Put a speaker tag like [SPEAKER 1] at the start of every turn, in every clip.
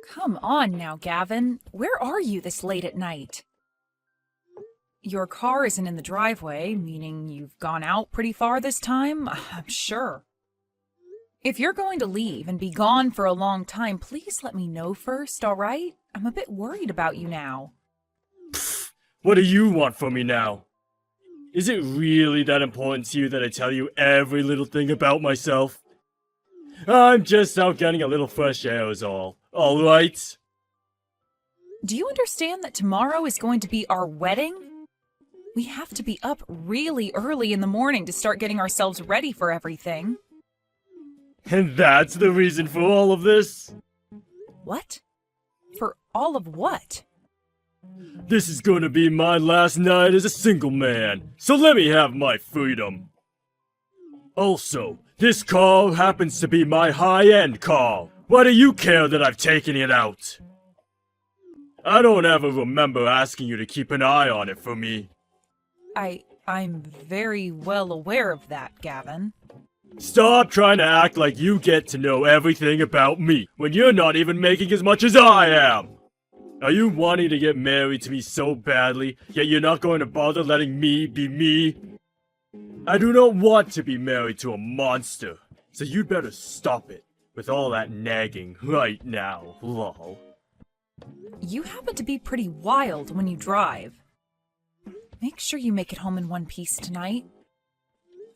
[SPEAKER 1] Come on now, Gavin. Where are you this late at night? Your car isn't in the driveway, meaning you've gone out pretty far this time, I'm sure. If you're going to leave and be gone for a long time, please let me know first, all right? I'm a bit worried about you now.
[SPEAKER 2] What do you want from me now? Is it really that important to you that I tell you every little thing about myself? I'm just out getting a little fresh air is all right?
[SPEAKER 1] Do you understand that tomorrow is going to be our wedding? We have to be up really early in the morning to start getting ourselves ready for everything.
[SPEAKER 2] And that's the reason for all of this?
[SPEAKER 1] What? For all of what?
[SPEAKER 2] This is gonna be my last night as a single man, so let me have my freedom. Also, this car happens to be my high-end car. Why do you care that I've taken it out? I don't ever remember asking you to keep an eye on it for me.
[SPEAKER 1] I'm very well aware of that, Gavin.
[SPEAKER 2] Stop trying to act like you get to know everything about me when you're not even making as much as I am. Are you wanting to get married to me so badly, yet you're not going to bother letting me be me? I do not want to be married to a monster, so you'd better stop it with all that nagging right now, lol.
[SPEAKER 1] You happen to be pretty wild when you drive. Make sure you make it home in one piece tonight.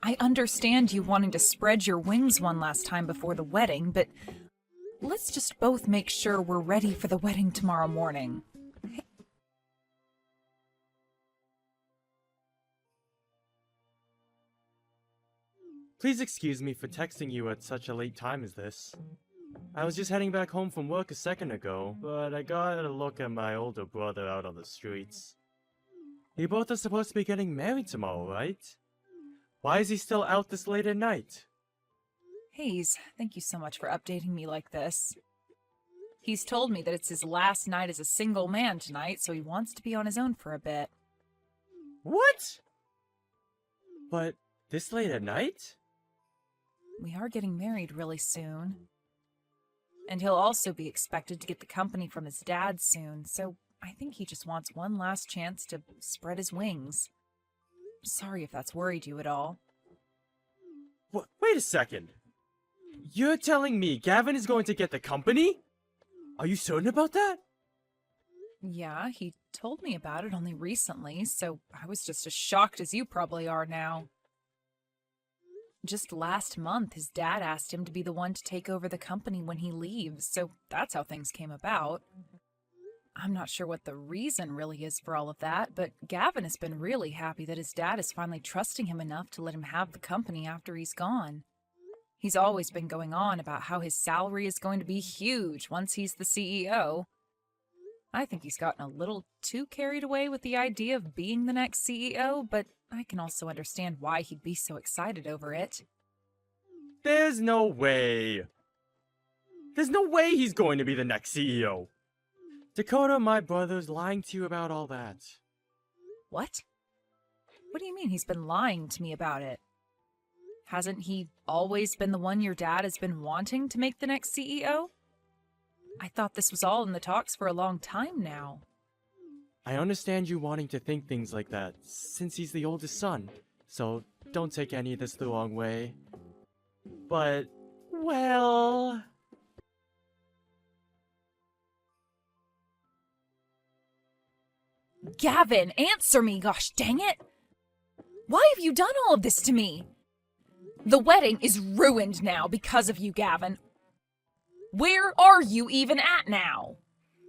[SPEAKER 1] I understand you wanting to spread your wings one last time before the wedding, but let's just both make sure we're ready for the wedding tomorrow morning.
[SPEAKER 2] Please excuse me for texting you at such a late time as this. I was just heading back home from work a second ago, but I got a look at my older brother out on the streets. You both are supposed to be getting married tomorrow, right? Why is he still out this late at night?
[SPEAKER 1] Hayes, thank you so much for updating me like this. He's told me that it's his last night as a single man tonight, so he wants to be on his own for a bit.
[SPEAKER 2] What? But this late at night?
[SPEAKER 1] We are getting married really soon. And he'll also be expected to get the company from his dad soon, so I think he just wants one last chance to spread his wings. Sorry if that's worried you at all.
[SPEAKER 2] Wait a second. You're telling me Gavin is going to get the company? Are you certain about that?
[SPEAKER 1] Yeah, he told me about it only recently, so I was just as shocked as you probably are now. Just last month, his dad asked him to be the one to take over the company when he leaves, so that's how things came about. I'm not sure what the reason really is for all of that, but Gavin has been really happy that his dad is finally trusting him enough to let him have the company after he's gone. He's always been going on about how his salary is going to be huge once he's the CEO. I think he's gotten a little too carried away with the idea of being the next CEO, but I can also understand why he'd be so excited over it.
[SPEAKER 2] There's no way. There's no way he's going to be the next CEO. Dakota, my brother's lying to you about all that.
[SPEAKER 1] What? What do you mean he's been lying to me about it? Hasn't he always been the one your dad has been wanting to make the next CEO? I thought this was all in the talks for a long time now.
[SPEAKER 2] I understand you wanting to think things like that, since he's the oldest son, so don't take any of this the wrong way. But, well...
[SPEAKER 1] Gavin, answer me, gosh dang it! Why have you done all of this to me? The wedding is ruined now because of you, Gavin. Where are you even at now?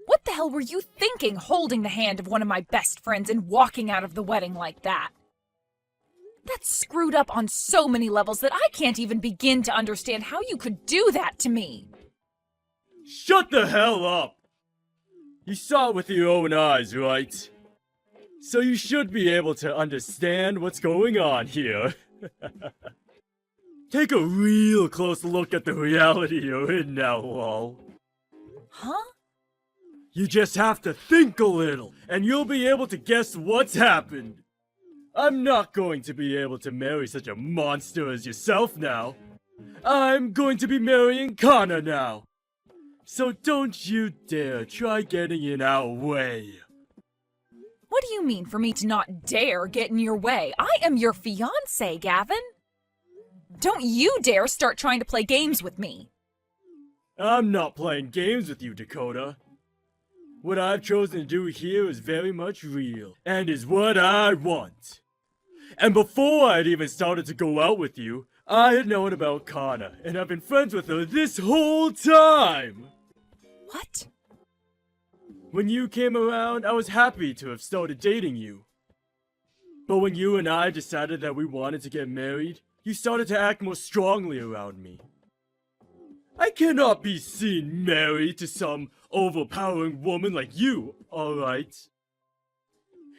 [SPEAKER 1] What the hell were you thinking, holding the hand of one of my best friends and walking out of the wedding like that? That's screwed up on so many levels that I can't even begin to understand how you could do that to me.
[SPEAKER 2] Shut the hell up! You saw it with your own eyes, right? So you should be able to understand what's going on here. Take a real close look at the reality you're in now, lol.
[SPEAKER 1] Huh?
[SPEAKER 2] You just have to think a little, and you'll be able to guess what's happened. I'm not going to be able to marry such a monster as yourself now. I'm going to be marrying Kana now. So don't you dare try getting in our way.
[SPEAKER 1] What do you mean for me to not dare get in your way? I am your fiancé, Gavin. Don't you dare start trying to play games with me.
[SPEAKER 2] I'm not playing games with you, Dakota. What I've chosen to do here is very much real, and is what I want. And before I'd even started to go out with you, I had known about Kana, and I've been friends with her this whole time!
[SPEAKER 1] What?
[SPEAKER 2] When you came around, I was happy to have started dating you. But when you and I decided that we wanted to get married, you started to act more strongly around me. I cannot be seen married to some overpowering woman like you, alright?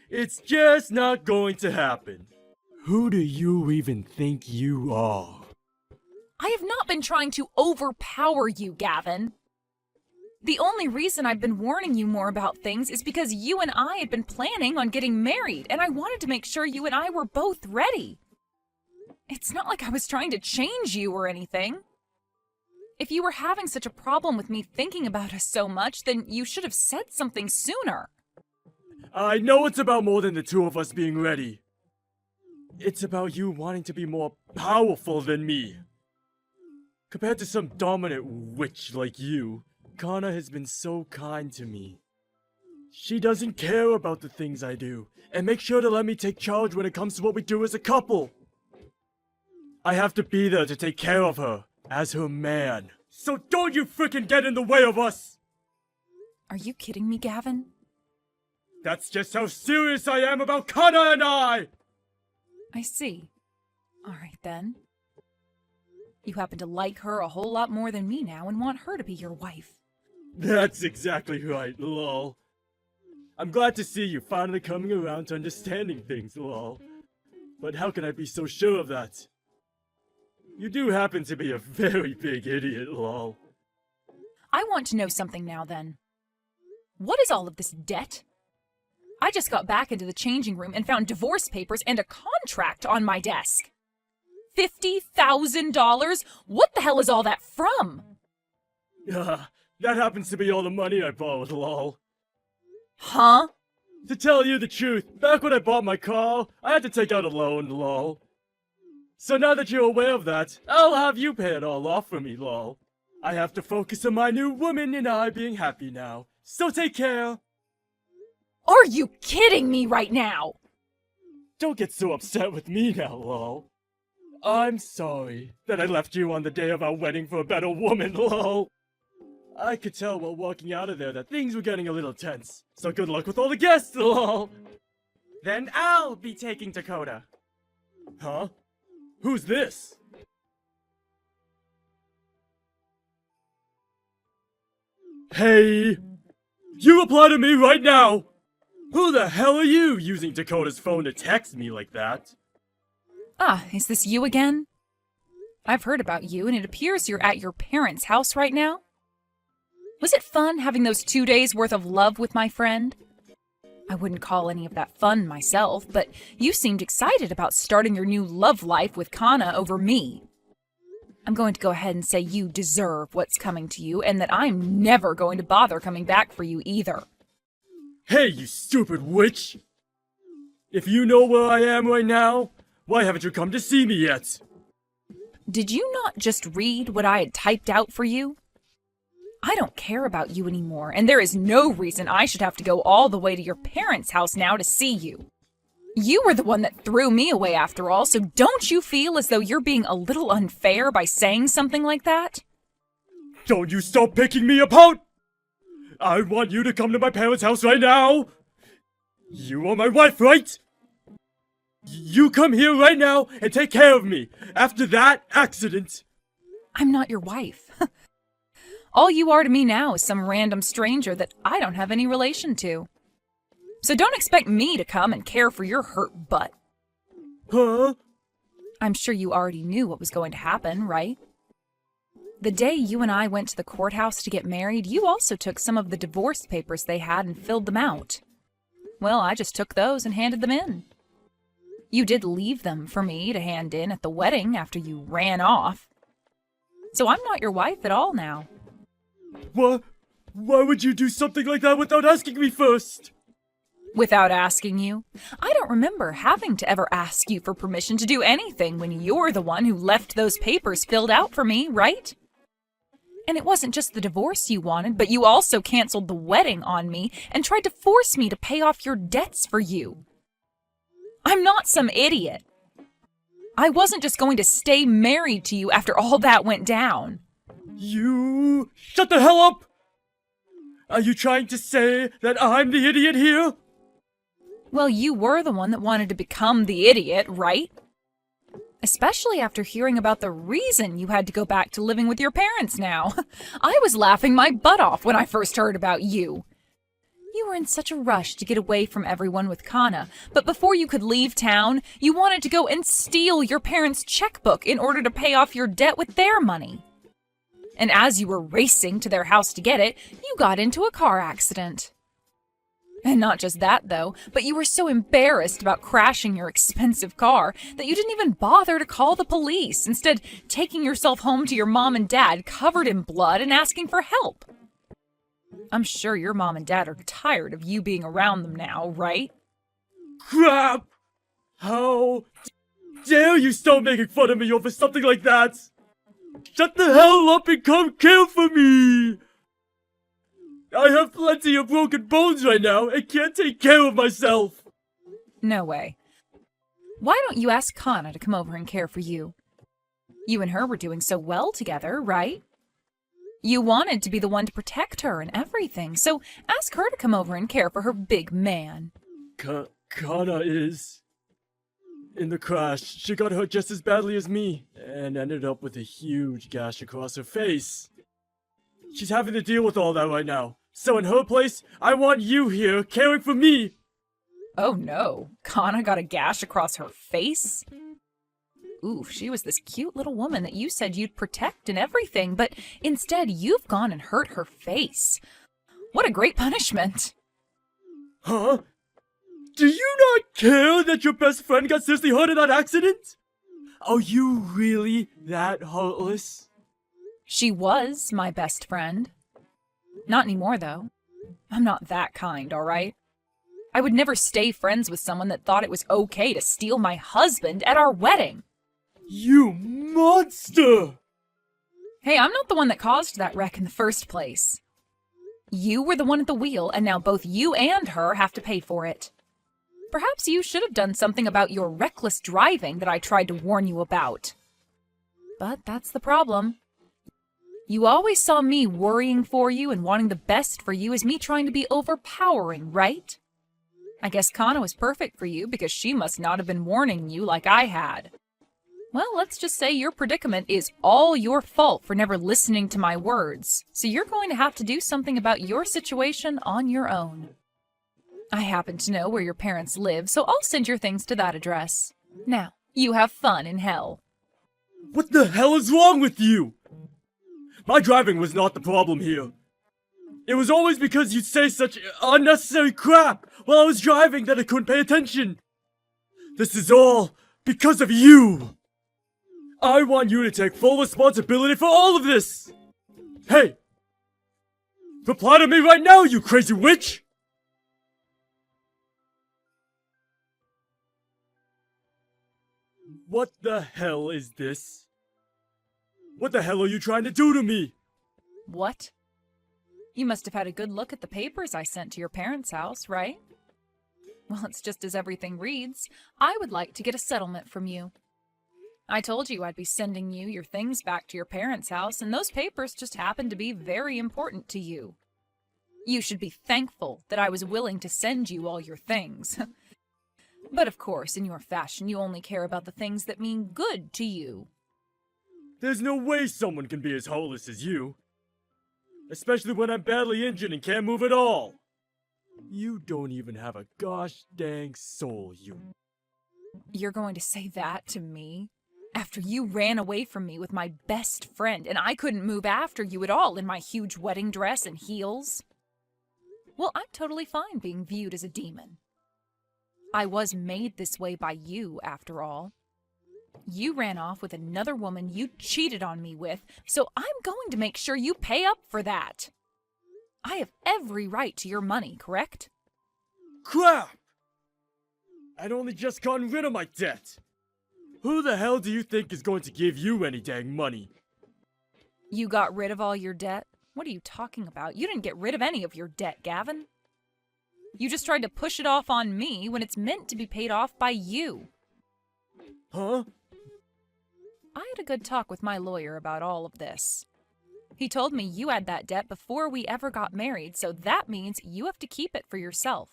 [SPEAKER 2] It's just not going to happen. Who do you even think you are?
[SPEAKER 1] I have not been trying to overpower you, Gavin. The only reason I've been warning you more about things is because you and I had been planning on getting married, and I wanted to make sure you and I were both ready. It's not like I was trying to change you or anything. If you were having such a problem with me thinking about us so much, then you should have said something sooner.
[SPEAKER 2] I know it's about more than the two of us being ready. It's about you wanting to be more powerful than me. Compared to some dominant witch like you, Kana has been so kind to me. She doesn't care about the things I do, and makes sure to let me take charge when it comes to what we do as a couple. I have to be there to take care of her, as her man. So don't you frickin' get in the way of us!
[SPEAKER 1] Are you kidding me, Gavin?
[SPEAKER 2] That's just how serious I am about Kana and I!
[SPEAKER 1] I see. All right, then. You happen to like her a whole lot more than me now and want her to be your wife.
[SPEAKER 2] That's exactly right, lol. I'm glad to see you finally coming around to understanding things, lol. But how can I be so sure of that? You do happen to be a very big idiot, lol.
[SPEAKER 1] I want to know something now, then. What is all of this debt? I just got back into the changing room and found divorce papers and a contract on my desk. $50,000? What the hell is all that from?
[SPEAKER 2] That happens to be all the money I borrowed, lol.
[SPEAKER 1] Huh?
[SPEAKER 2] To tell you the truth, back when I bought my car, I had to take out a loan, lol. So now that you're aware of that, I'll have you pay it all off for me, lol. I have to focus on my new woman and I being happy now. So take care.
[SPEAKER 1] Are you kidding me right now?
[SPEAKER 2] Don't get so upset with me now, lol. I'm sorry that I left you on the day of our wedding for a better woman, lol. I could tell while walking out of there that things were getting a little tense. So good luck with all the guests, lol. Then I'll be taking Dakota. Huh? Who's this? Hey! You reply to me right now! Who the hell are you using Dakota's phone to text me like that?
[SPEAKER 1] Ah, is this you again? I've heard about you, and it appears you're at your parents' house right now. Was it fun having those 2 days worth of love with my friend? I wouldn't call any of that fun myself, but you seemed excited about starting your new love life with Kana over me. I'm going to go ahead and say you deserve what's coming to you, and that I'm never going to bother coming back for you either.
[SPEAKER 2] Hey, you stupid witch! If you know where I am right now, why haven't you come to see me yet?
[SPEAKER 1] Did you not just read what I had typed out for you? I don't care about you anymore, and there is no reason I should have to go all the way to your parents' house now to see you. You were the one that threw me away after all, so don't you feel as though you're being a little unfair by saying something like that?
[SPEAKER 2] Don't you stop picking me apart! I want you to come to my parents' house right now! You are my wife, right? You come here right now and take care of me after that accident!
[SPEAKER 1] I'm not your wife. All you are to me now is some random stranger that I don't have any relation to. So don't expect me to come and care for your hurt butt.
[SPEAKER 2] Huh?
[SPEAKER 1] I'm sure you already knew what was going to happen, right? The day you and I went to the courthouse to get married, you also took some of the divorce papers they had and filled them out. Well, I just took those and handed them in. You did leave them for me to hand in at the wedding after you ran off. So I'm not your wife at all now.
[SPEAKER 2] What? Why would you do something like that without asking me first?
[SPEAKER 1] Without asking you? I don't remember having to ever ask you for permission to do anything when you're the one who left those papers filled out for me, right? And it wasn't just the divorce you wanted, but you also canceled the wedding on me and tried to force me to pay off your debts for you. I'm not some idiot. I wasn't just going to stay married to you after all that went down.
[SPEAKER 2] You... Shut the hell up! Are you trying to say that I'm the idiot here?
[SPEAKER 1] Well, you were the one that wanted to become the idiot, right? Especially after hearing about the reason you had to go back to living with your parents now. I was laughing my butt off when I first heard about you. You were in such a rush to get away from everyone with Kana, but before you could leave town, you wanted to go and steal your parents' checkbook in order to pay off your debt with their money. And as you were racing to their house to get it, you got into a car accident. And not just that, though, but you were so embarrassed about crashing your expensive car that you didn't even bother to call the police, instead taking yourself home to your mom and dad covered in blood and asking for help. I'm sure your mom and dad are tired of you being around them now, right?
[SPEAKER 2] Crap! How dare you start making fun of me over something like that? Shut the hell up and come care for me! I have plenty of broken bones right now and can't take care of myself!
[SPEAKER 1] No way. Why don't you ask Kana to come over and care for you? You and her were doing so well together, right? You wanted to be the one to protect her and everything, so ask her to come over and care for her big man.
[SPEAKER 2] Kana is... in the crash. She got hurt just as badly as me, and ended up with a huge gash across her face. She's having to deal with all that right now. So in her place, I want you here, caring for me!
[SPEAKER 1] Oh no, Kana got a gash across her face? Ooh, she was this cute little woman that you said you'd protect and everything, but instead you've gone and hurt her face. What a great punishment.
[SPEAKER 2] Huh? Do you not care that your best friend got seriously hurt in that accident? Are you really that heartless?
[SPEAKER 1] She was my best friend. Not anymore, though. I'm not that kind, all right? I would never stay friends with someone that thought it was okay to steal my husband at our wedding.
[SPEAKER 2] You monster!
[SPEAKER 1] Hey, I'm not the one that caused that wreck in the first place. You were the one at the wheel, and now both you and her have to pay for it. Perhaps you should have done something about your reckless driving that I tried to warn you about. But that's the problem. You always saw me worrying for you and wanting the best for you as me trying to be overpowering, right? I guess Kana was perfect for you because she must not have been warning you like I had. Well, let's just say your predicament is all your fault for never listening to my words, so you're going to have to do something about your situation on your own. I happen to know where your parents live, so I'll send your things to that address. Now, you have fun in hell.
[SPEAKER 2] What the hell is wrong with you? My driving was not the problem here. It was always because you'd say such unnecessary crap while I was driving that I couldn't pay attention. This is all because of you. I want you to take full responsibility for all of this. Hey! Reply to me right now, you crazy witch! What the hell is this? What the hell are you trying to do to me?
[SPEAKER 1] What? You must have had a good look at the papers I sent to your parents' house, right? Well, it's just as everything reads. I would like to get a settlement from you. I told you I'd be sending you your things back to your parents' house, and those papers just happened to be very important to you. You should be thankful that I was willing to send you all your things. But of course, in your fashion, you only care about the things that mean good to you.
[SPEAKER 2] There's no way someone can be as heartless as you. Especially when I'm badly injured and can't move at all. You don't even have a gosh dang soul, you...
[SPEAKER 1] You're going to say that to me? After you ran away from me with my best friend, and I couldn't move after you at all in my huge wedding dress and heels? Well, I'm totally fine being viewed as a demon. I was made this way by you, after all. You ran off with another woman you cheated on me with, so I'm going to make sure you pay up for that. I have every right to your money, correct?
[SPEAKER 2] Crap! I'd only just gotten rid of my debt. Who the hell do you think is going to give you any dang money?
[SPEAKER 1] You got rid of all your debt? What are you talking about? You didn't get rid of any of your debt, Gavin. You just tried to push it off on me when it's meant to be paid off by you.
[SPEAKER 2] Huh?
[SPEAKER 1] I had a good talk with my lawyer about all of this. He told me you had that debt before we ever got married, so that means you have to keep it for yourself.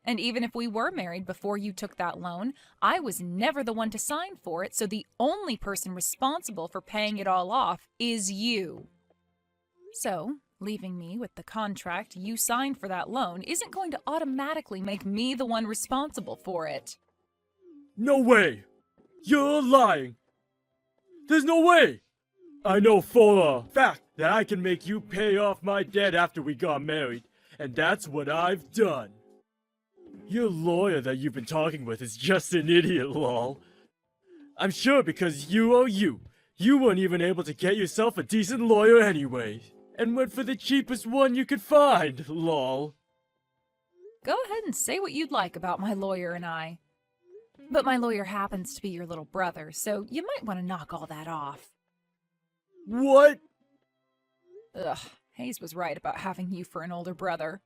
[SPEAKER 1] And even if we were married before you took that loan, I was never the one to sign for it, so the only person responsible for paying it all off is you. So, leaving me with the contract you signed for that loan isn't going to automatically make me the one responsible for it.
[SPEAKER 2] No way! You're lying! There's no way! I know for a fact that I can make you pay off my debt after we got married, and that's what I've done. Your lawyer that you've been talking with is just an idiot, lol. I'm sure because you weren't even able to get yourself a decent lawyer anyway, and went for the cheapest one you could find, lol.
[SPEAKER 1] Go ahead and say what you'd like about my lawyer and I. But my lawyer happens to be your little brother, so you might want to knock all that off.
[SPEAKER 2] What?
[SPEAKER 1] Ugh, Hayes was right about having you for an older brother.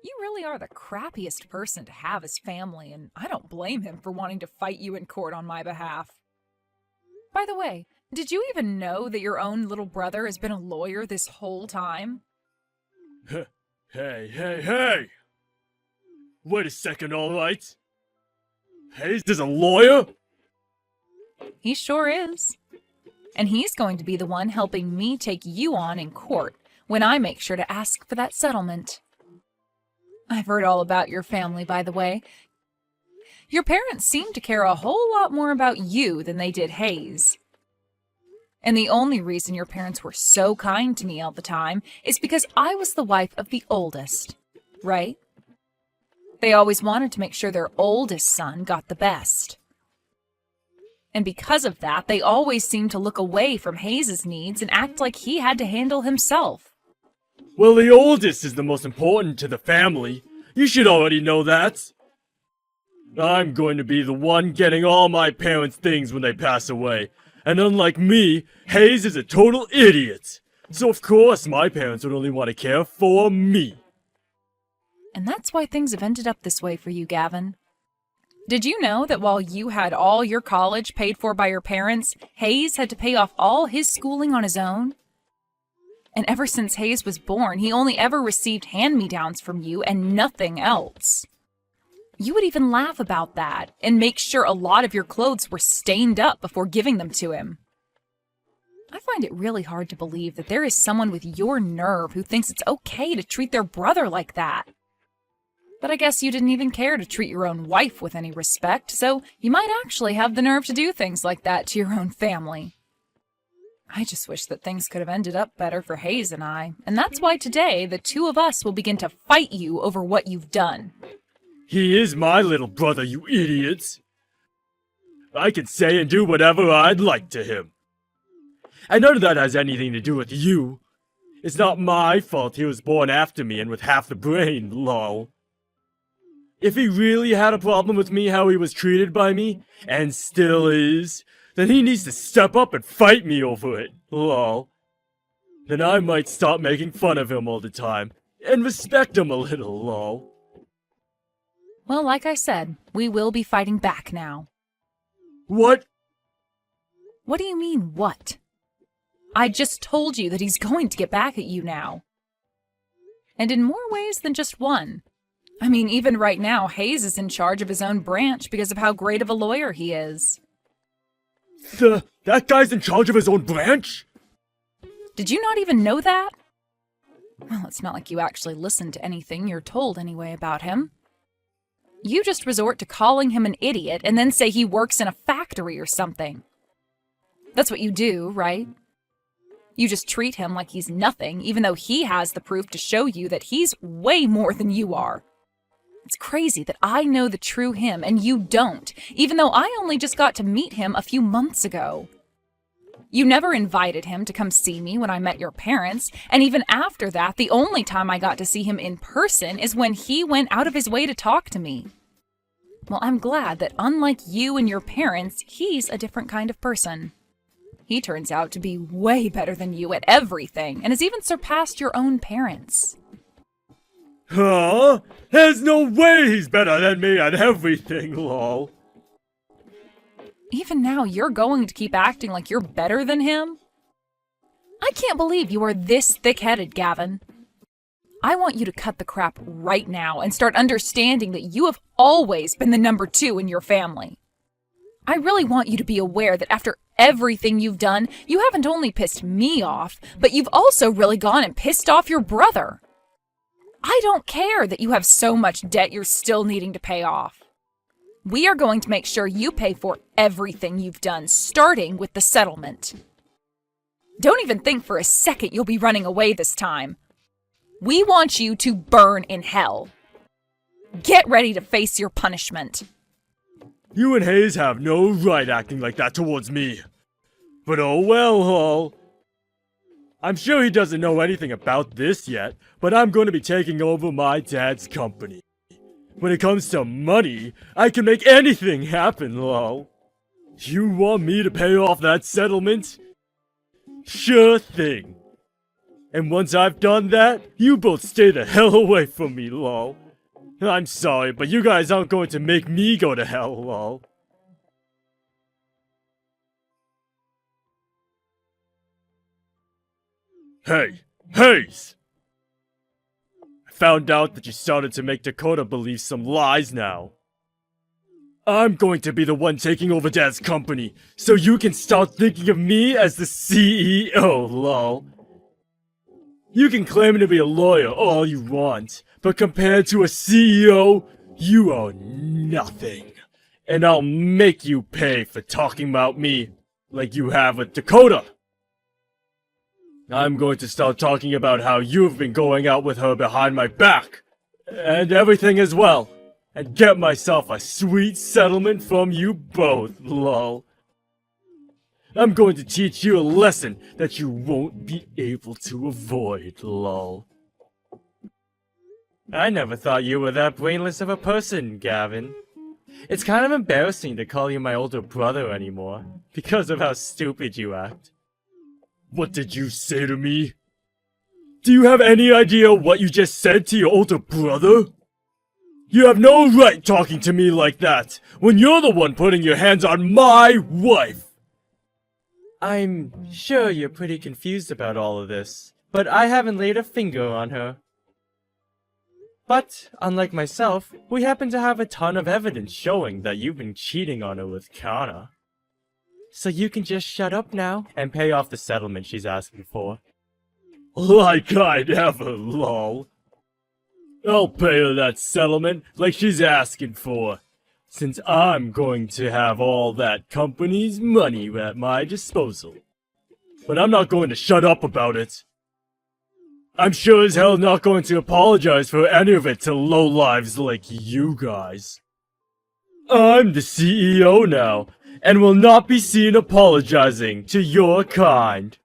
[SPEAKER 1] You really are the crappiest person to have as family, and I don't blame him for wanting to fight you in court on my behalf. By the way, did you even know that your own little brother has been a lawyer this whole time?
[SPEAKER 2] Hey! Wait a second, alright? Hayes is a lawyer?
[SPEAKER 1] He sure is. And he's going to be the one helping me take you on in court when I make sure to ask for that settlement. I've heard all about your family, by the way. Your parents seem to care a whole lot more about you than they did Hayes. And the only reason your parents were so kind to me all the time is because I was the wife of the oldest, right? They always wanted to make sure their oldest son got the best. And because of that, they always seemed to look away from Hayes' needs and act like he had to handle himself.
[SPEAKER 2] Well, the oldest is the most important to the family. You should already know that. I'm going to be the one getting all my parents' things when they pass away. And unlike me, Hayes is a total idiot. So of course my parents would only want to care for me.
[SPEAKER 1] And that's why things have ended up this way for you, Gavin. Did you know that while you had all your college paid for by your parents, Hayes had to pay off all his schooling on his own? And ever since Hayes was born, he only ever received hand-me-downs from you and nothing else. You would even laugh about that and make sure a lot of your clothes were stained up before giving them to him. I find it really hard to believe that there is someone with your nerve who thinks it's okay to treat their brother like that. But I guess you didn't even care to treat your own wife with any respect, so you might actually have the nerve to do things like that to your own family. I just wish that things could have ended up better for Hayes and I, and that's why today the two of us will begin to fight you over what you've done.
[SPEAKER 2] He is my little brother, you idiots. I can say and do whatever I'd like to him. And none of that has anything to do with you. It's not my fault he was born after me and with half the brain, lol. If he really had a problem with me how he was treated by me, and still is, then he needs to step up and fight me over it, lol. Then I might stop making fun of him all the time, and respect him a little, lol.
[SPEAKER 1] Well, like I said, we will be fighting back now.
[SPEAKER 2] What?
[SPEAKER 1] What do you mean, what? I just told you that he's going to get back at you now. And in more ways than just one. I mean, even right now, Hayes is in charge of his own branch because of how great of a lawyer he is.
[SPEAKER 2] That guy's in charge of his own branch?
[SPEAKER 1] Did you not even know that? Well, it's not like you actually listen to anything you're told anyway about him. You just resort to calling him an idiot and then say he works in a factory or something. That's what you do, right? You just treat him like he's nothing, even though he has the proof to show you that he's way more than you are. It's crazy that I know the true him and you don't, even though I only just got to meet him a few months ago. You never invited him to come see me when I met your parents, and even after that, the only time I got to see him in person is when he went out of his way to talk to me. Well, I'm glad that unlike you and your parents, he's a different kind of person. He turns out to be way better than you at everything, and has even surpassed your own parents.
[SPEAKER 2] Huh? There's no way he's better than me at everything, lol.
[SPEAKER 1] Even now, you're going to keep acting like you're better than him? I can't believe you are this thick-headed, Gavin. I want you to cut the crap right now and start understanding that you have always been the number 2 in your family. I really want you to be aware that after everything you've done, you haven't only pissed me off, but you've also really gone and pissed off your brother. I don't care that you have so much debt you're still needing to pay off. We are going to make sure you pay for everything you've done, starting with the settlement. Don't even think for a second you'll be running away this time. We want you to burn in hell. Get ready to face your punishment.
[SPEAKER 2] You and Hayes have no right acting like that towards me. But oh well, lol. I'm sure he doesn't know anything about this yet, but I'm going to be taking over my dad's company. When it comes to money, I can make anything happen, lol. You want me to pay off that settlement? Sure thing. And once I've done that, you both stay the hell away from me, lol. I'm sorry, but you guys aren't going to make me go to hell, lol. Hey, Hayes! I found out that you started to make Dakota believe some lies now. I'm going to be the one taking over Dad's company, so you can start thinking of me as the CEO, lol. You can claim to be a lawyer all you want, but compared to a CEO, you are nothing. And I'll make you pay for talking about me like you have with Dakota. I'm going to start talking about how you've been going out with her behind my back, and everything as well, and get myself a sweet settlement from you both, lol. I'm going to teach you a lesson that you won't be able to avoid, lol. I never thought you were that brainless of a person, Gavin. It's kind of embarrassing to call you my older brother anymore, because of how stupid you act. What did you say to me? Do you have any idea what you just said to your older brother? You have no right talking to me like that, when you're the one putting your hands on my wife! I'm sure you're pretty confused about all of this, but I haven't laid a finger on her. But, unlike myself, we happen to have a ton of evidence showing that you've been cheating on her with Kana. So you can just shut up now and pay off the settlement she's asking for. Like I'd ever, lol. I'll pay her that settlement like she's asking for, since I'm going to have all that company's money at my disposal. But I'm not going to shut up about it. I'm sure as hell not going to apologize for any of it to lowlives like you guys. I'm the CEO now, and will not be seen apologizing to your kind.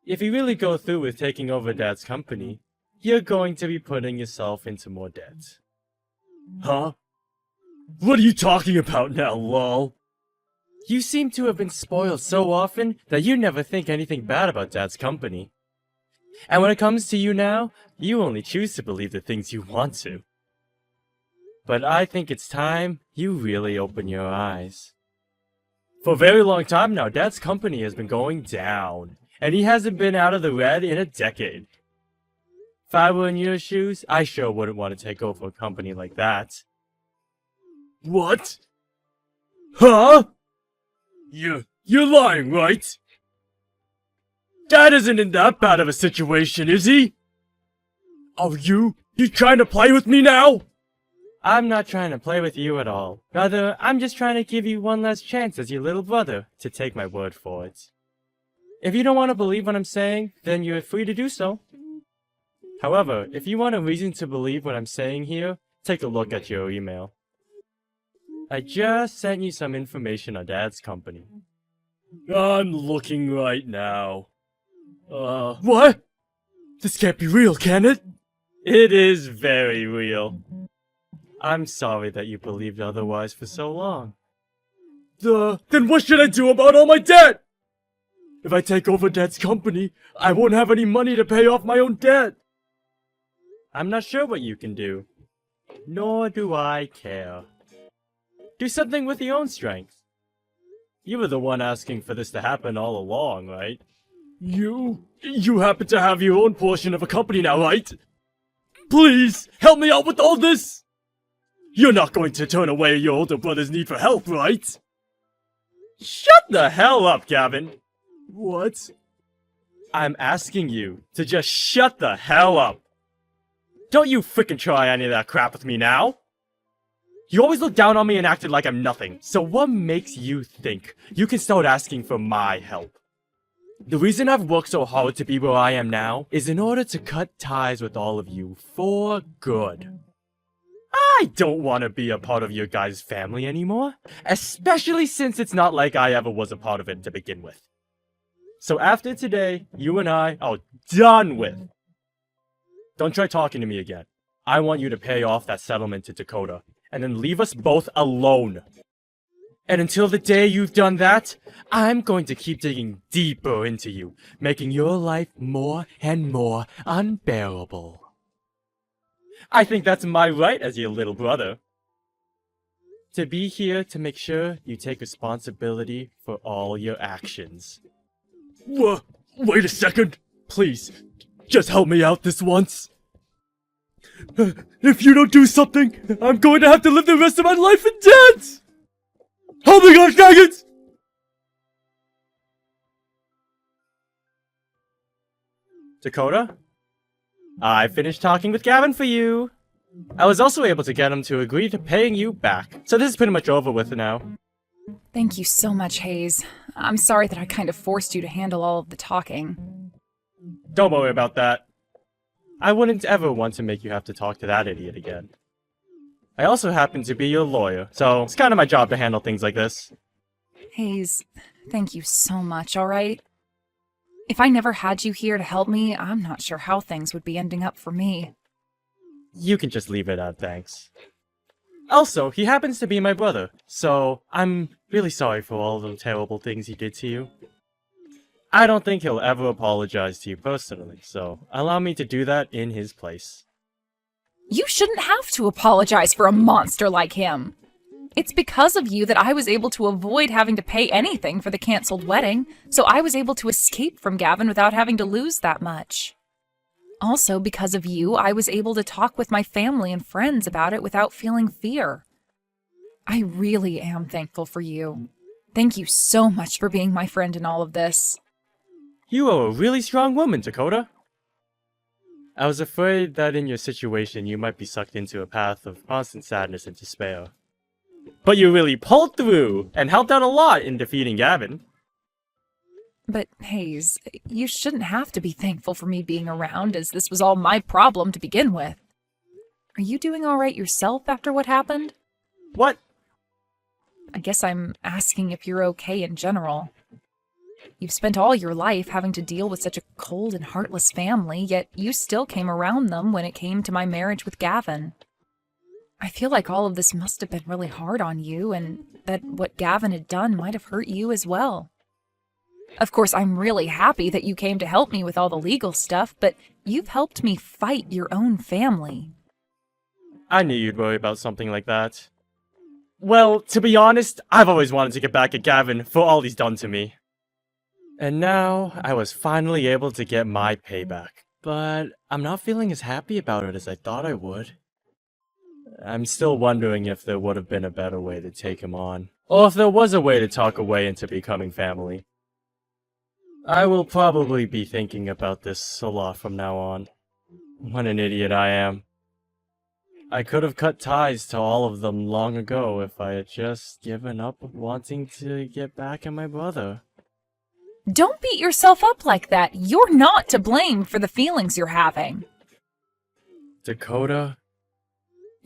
[SPEAKER 2] If you really go through with taking over Dad's company, you're going to be putting yourself into more debt. Huh? What are you talking about now, lol? You seem to have been spoiled so often that you never think anything bad about Dad's company. And when it comes to you now, you only choose to believe the things you want to. But I think it's time you really open your eyes. For a very long time now, Dad's company has been going down, and he hasn't been out of the red in a decade. If I were in your shoes, I sure wouldn't want to take over a company like that. What? Huh? You're lying, right? Dad isn't in that bad of a situation, is he? Are you trying to play with me now? I'm not trying to play with you at all. Rather, I'm just trying to give you one last chance as your little brother to take my word for it. If you don't want to believe what I'm saying, then you're free to do so. However, if you want a reason to believe what I'm saying here, take a look at your email. I just sent you some information on Dad's company. I'm looking right now. What? This can't be real, can it? It is very real. I'm sorry that you believed otherwise for so long. Then what should I do about all my debt? If I take over Dad's company, I won't have any money to pay off my own debt. I'm not sure what you can do. Nor do I care. Do something with your own strength. You were the one asking for this to happen all along, right? You happen to have your own portion of a company now, right? Please, help me out with all this! You're not going to turn away your older brother's need for help, right? Shut the hell up, Gavin! What? I'm asking you to just shut the hell up! Don't you frickin' try any of that crap with me now! You always look down on me and acted like I'm nothing, so what makes you think you can start asking for my help? The reason I've worked so hard to be where I am now is in order to cut ties with all of you for good. I don't want to be a part of your guys' family anymore, especially since it's not like I ever was a part of it to begin with. So after today, you and I are done with. Don't try talking to me again. I want you to pay off that settlement to Dakota, and then leave us both alone. And until the day you've done that, I'm going to keep digging deeper into you, making your life more and more unbearable. I think that's my right as your little brother. To be here to make sure you take responsibility for all your actions. Wait a second! Please, just help me out this once. If you don't do something, I'm going to have to live the rest of my life in debt! Help me, gosh dang it! Dakota? I finished talking with Gavin for you. I was also able to get him to agree to paying you back, so this is pretty much over with now.
[SPEAKER 1] Thank you so much, Hayes. I'm sorry that I kind of forced you to handle all of the talking.
[SPEAKER 2] Don't worry about that. I wouldn't ever want to make you have to talk to that idiot again. I also happen to be your lawyer, so it's kind of my job to handle things like this.
[SPEAKER 1] Hayes, thank you so much, alright? If I never had you here to help me, I'm not sure how things would be ending up for me.
[SPEAKER 2] You can just leave it at thanks. Also, he happens to be my brother, so I'm really sorry for all the terrible things he did to you. I don't think he'll ever apologize to you personally, so allow me to do that in his place.
[SPEAKER 1] You shouldn't have to apologize for a monster like him. It's because of you that I was able to avoid having to pay anything for the canceled wedding, so I was able to escape from Gavin without having to lose that much. Also, because of you, I was able to talk with my family and friends about it without feeling fear. I really am thankful for you. Thank you so much for being my friend in all of this.
[SPEAKER 2] You are a really strong woman, Dakota. I was afraid that in your situation you might be sucked into a path of constant sadness and despair. But you really pulled through and helped out a lot in defeating Gavin.
[SPEAKER 1] But, Hayes, you shouldn't have to be thankful for me being around, as this was all my problem to begin with. Are you doing all right yourself after what happened?
[SPEAKER 2] What?
[SPEAKER 1] I guess I'm asking if you're okay in general. You've spent all your life having to deal with such a cold and heartless family, yet you still came around them when it came to my marriage with Gavin. I feel like all of this must have been really hard on you, and that what Gavin had done might have hurt you as well. Of course, I'm really happy that you came to help me with all the legal stuff, but you've helped me fight your own family.
[SPEAKER 2] I knew you'd worry about something like that. Well, to be honest, I've always wanted to get back at Gavin for all he's done to me. And now, I was finally able to get my payback. But I'm not feeling as happy about it as I thought I would. I'm still wondering if there would have been a better way to take him on. Or if there was a way to talk away into becoming family. I will probably be thinking about this a lot from now on. What an idiot I am. I could have cut ties to all of them long ago if I had just given up wanting to get back at my brother.
[SPEAKER 1] Don't beat yourself up like that. You're not to blame for the feelings you're having.
[SPEAKER 2] Dakota,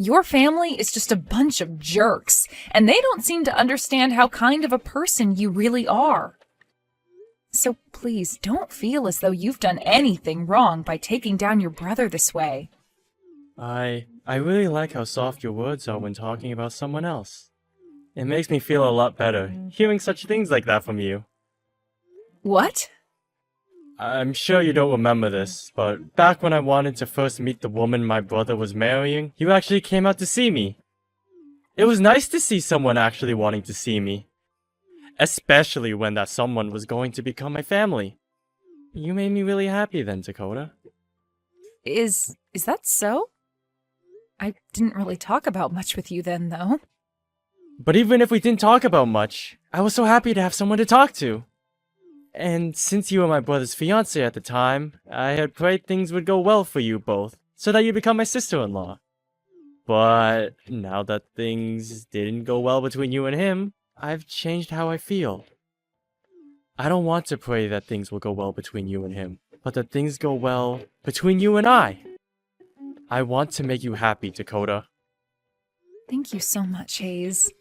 [SPEAKER 1] Your family is just a bunch of jerks, and they don't seem to understand how kind of a person you really are. So please don't feel as though you've done anything wrong by taking down your brother this way.
[SPEAKER 2] I really like how soft your words are when talking about someone else. It makes me feel a lot better, hearing such things like that from you.
[SPEAKER 1] What?
[SPEAKER 2] I'm sure you don't remember this, but back when I wanted to first meet the woman my brother was marrying, you actually came out to see me. It was nice to see someone actually wanting to see me. Especially when that someone was going to become my family. You made me really happy then, Dakota.
[SPEAKER 1] Is that so? I didn't really talk about much with you then, though.
[SPEAKER 2] But even if we didn't talk about much, I was so happy to have someone to talk to. And since you were my brother's fiancé at the time, I had prayed things would go well for you both, so that you'd become my sister-in-law. But now that things didn't go well between you and him, I've changed how I feel. I don't want to pray that things will go well between you and him, but that things go well between you and I. I want to make you happy, Dakota.
[SPEAKER 1] Thank you so much, Hayes.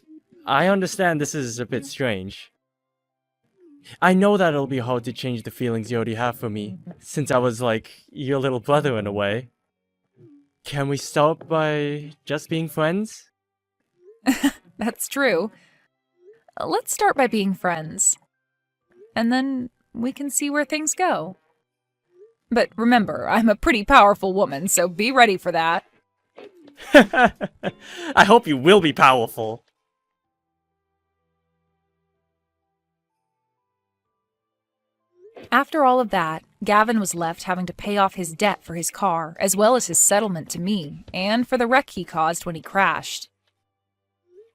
[SPEAKER 2] I understand this is a bit strange. I know that it'll be hard to change the feelings you already have for me, since I was like your little brother in a way. Can we start by just being friends?
[SPEAKER 1] That's true. Let's start by being friends. And then we can see where things go. But remember, I'm a pretty powerful woman, so be ready for that.
[SPEAKER 2] I hope you will be powerful.
[SPEAKER 1] After all of that, Gavin was left having to pay off his debt for his car, as well as his settlement to me, and for the wreck he caused when he crashed.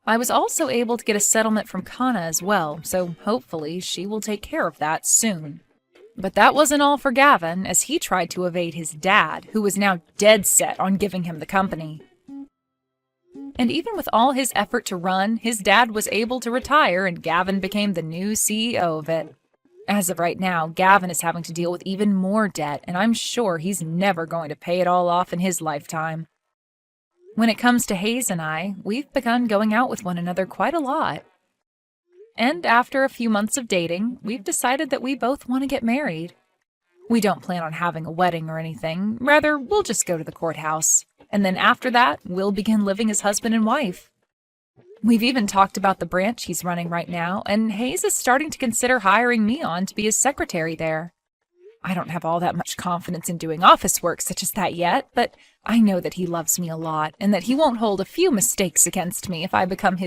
[SPEAKER 1] I was also able to get a settlement from Kana as well, so hopefully she will take care of that soon. But that wasn't all for Gavin, as he tried to evade his dad, who was now dead set on giving him the company. And even with all his effort to run, his dad was able to retire and Gavin became the new CEO of it. As of right now, Gavin is having to deal with even more debt, and I'm sure he's never going to pay it all off in his lifetime. When it comes to Hayes and I, we've begun going out with one another quite a lot. And after a few months of dating, we've decided that we both want to get married. We don't plan on having a wedding or anything, rather we'll just go to the courthouse. And then after that, we'll begin living as husband and wife. We've even talked about the branch he's running right now, and Hayes is starting to consider hiring me on to be his secretary there. I don't have all that much confidence in doing office work such as that yet, but I know that he loves me a lot, and that he won't hold a few mistakes against me if I become his